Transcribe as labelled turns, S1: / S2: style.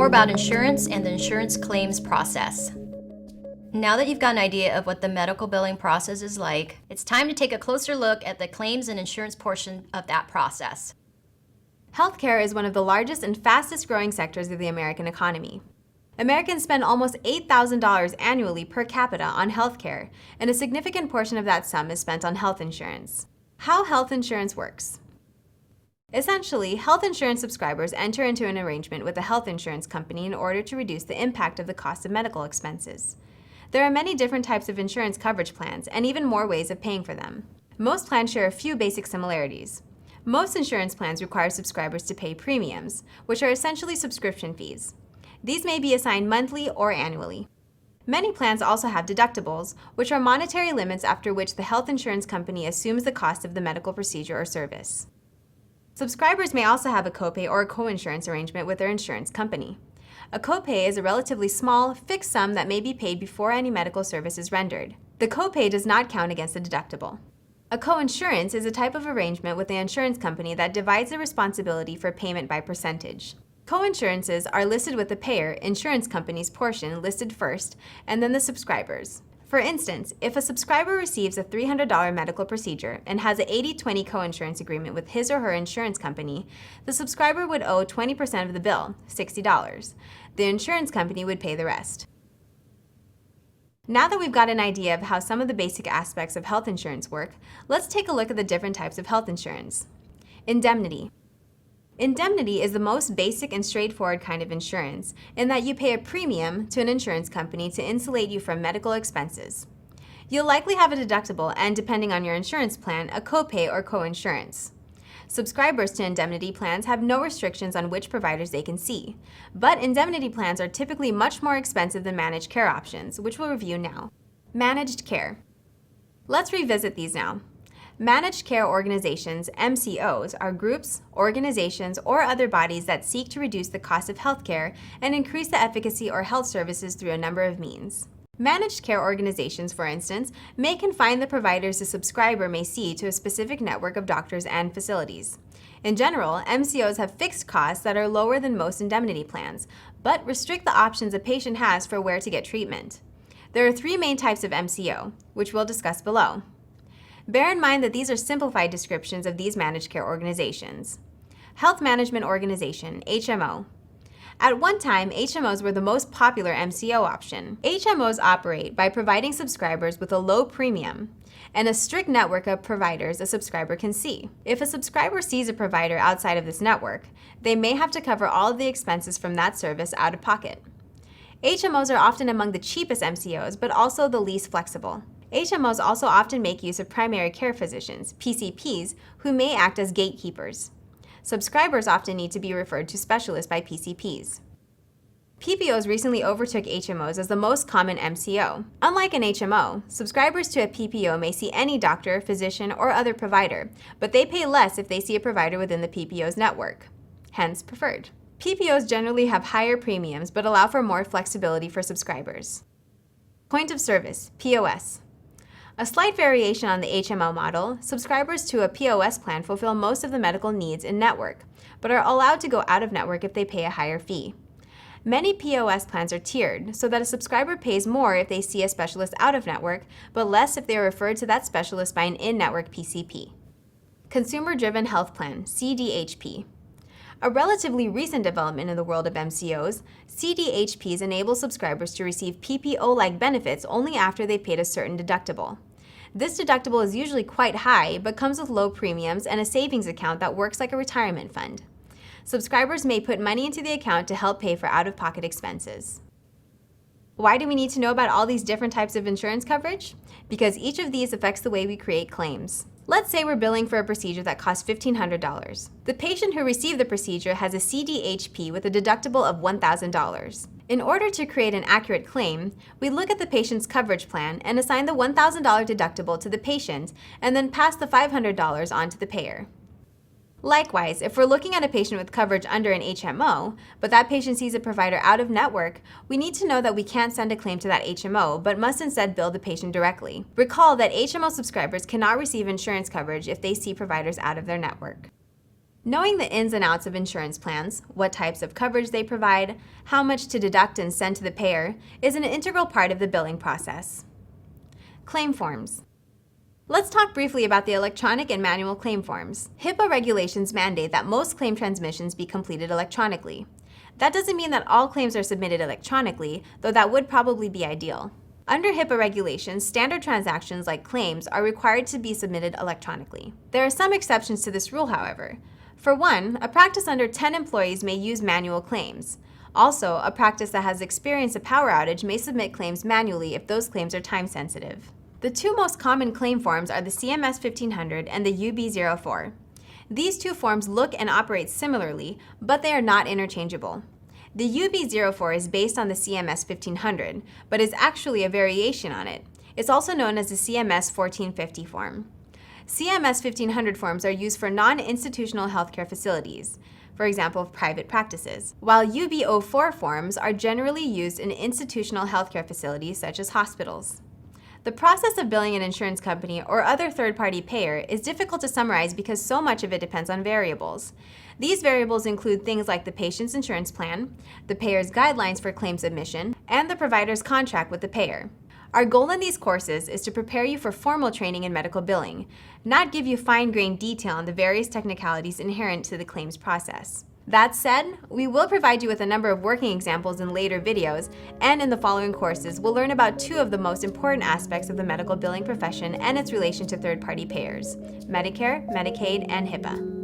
S1: more about insurance and the insurance claims process. Now that you've got an idea of what the medical billing process is like, it's time to take a closer look at the claims and insurance portion of that process.
S2: Healthcare is one of the largest and fastest growing sectors of the American economy. Americans spend almost $8,000 annually per capita on healthcare, and a significant portion of that sum is spent on health insurance. How health insurance works. Essentially, health insurance subscribers enter into an arrangement with a health insurance company in order to reduce the impact of the cost of medical expenses. There are many different types of insurance coverage plans and even more ways of paying for them. Most plans share a few basic similarities. Most insurance plans require subscribers to pay premiums, which are essentially subscription fees. These may be assigned monthly or annually. Many plans also have deductibles, which are monetary limits after which the health insurance company assumes the cost of the medical procedure or service. Subscribers may also have a copay or a coinsurance arrangement with their insurance company. A copay is a relatively small, fixed sum that may be paid before any medical service is rendered. The copay does not count against the deductible. A coinsurance is a type of arrangement with the insurance company that divides the responsibility for payment by percentage. Coinsurances are listed with the payer, insurance company's portion listed first, and then the subscribers. For instance, if a subscriber receives a $300 medical procedure and has an 80-20 coinsurance agreement with his or her insurance company, the subscriber would owe 20% of the bill, $60. The insurance company would pay the rest. Now that we've got an idea of how some of the basic aspects of health insurance work, let's take a look at the different types of health insurance. Indemnity. Indemnity is the most basic and straightforward kind of insurance in that you pay a premium to an insurance company to insulate you from medical expenses. You'll likely have a deductible and, depending on your insurance plan, a copay or coinsurance. Subscribers to indemnity plans have no restrictions on which providers they can see, but indemnity plans are typically much more expensive than managed care options, which we'll review now. Managed care. Let's revisit these now. Managed care organizations, MCOs, are groups, organizations, or other bodies that seek to reduce the cost of healthcare and increase the efficacy or health services through a number of means. Managed care organizations, for instance, may confine the providers a subscriber may see to a specific network of doctors and facilities. In general, MCOs have fixed costs that are lower than most indemnity plans, but restrict the options a patient has for where to get treatment. There are three main types of MCO, which we'll discuss below. Bear in mind that these are simplified descriptions of these managed care organizations. Health Management Organization, HMO. At one time, HMOs were the most popular MCO option. HMOs operate by providing subscribers with a low premium and a strict network of providers a subscriber can see. If a subscriber sees a provider outside of this network, they may have to cover all of the expenses from that service out of pocket. HMOs are often among the cheapest MCOs, but also the least flexible. HMOs also often make use of primary care physicians, PCPs, who may act as gatekeepers. Subscribers often need to be referred to specialists by PCPs. PPOs recently overtook HMOs as the most common MCO. Unlike an HMO, subscribers to a PPO may see any doctor, physician, or other provider, but they pay less if they see a provider within the PPO's network, hence preferred. PPOs generally have higher premiums but allow for more flexibility for subscribers. Point of service, POS. A slight variation on the HMO model, subscribers to a POS plan fulfill most of the medical needs in-network, but are allowed to go out-of-network if they pay a higher fee. Many POS plans are tiered, so that a subscriber pays more if they see a specialist out-of-network, but less if they are referred to that specialist by an in-network PCP. Consumer-Driven Health Plan, CDHP. A relatively recent development in the world of MCOs, CDHPs enable subscribers to receive PPO-like benefits only after they've paid a certain deductible. This deductible is usually quite high, but comes with low premiums and a savings account that works like a retirement fund. Subscribers may put money into the account to help pay for out-of-pocket expenses. Why do we need to know about all these different types of insurance coverage? Because each of these affects the way we create claims. Let's say we're billing for a procedure that costs $1,500. The patient who received the procedure has a CDHP with a deductible of $1,000. In order to create an accurate claim, we look at the patient's coverage plan and assign the $1,000 deductible to the patient and then pass the $500 on to the payer. Likewise, if we're looking at a patient with coverage under an HMO, but that patient sees a provider out of network, we need to know that we can't send a claim to that HMO, but must instead bill the patient directly. Recall that HMO subscribers cannot receive insurance coverage if they see providers out of their network. Knowing the ins and outs of insurance plans, what types of coverage they provide, how much to deduct and send to the payer, is an integral part of the billing process. Claim forms. Let's talk briefly about the electronic and manual claim forms. HIPAA regulations mandate that most claim transmissions be completed electronically. That doesn't mean that all claims are submitted electronically, though that would probably be ideal. Under HIPAA regulations, standard transactions like claims are required to be submitted electronically. There are some exceptions to this rule, however. For one, a practice under 10 employees may use manual claims. Also, a practice that has experienced a power outage may submit claims manually if those claims are time-sensitive. The two most common claim forms are the CMS 1500 and the UB04. These two forms look and operate similarly, but they are not interchangeable. The UB04 is based on the CMS 1500, but is actually a variation on it. It's also known as the CMS 1450 form. CMS 1500 forms are used for non-institutional healthcare facilities, for example, private practices, while UB04 forms are generally used in institutional healthcare facilities such as hospitals. The process of billing an insurance company or other third-party payer is difficult to summarize because so much of it depends on variables. These variables include things like the patient's insurance plan, the payer's guidelines for claim submission, and the provider's contract with the payer. Our goal in these courses is to prepare you for formal training in medical billing, not give you fine-grained detail on the various technicalities inherent to the claims process. That said, we will provide you with a number of working examples in later videos, and in the following courses, we'll learn about two of the most important aspects of the medical billing profession and its relation to third-party payers: Medicare, Medicaid, and HIPAA.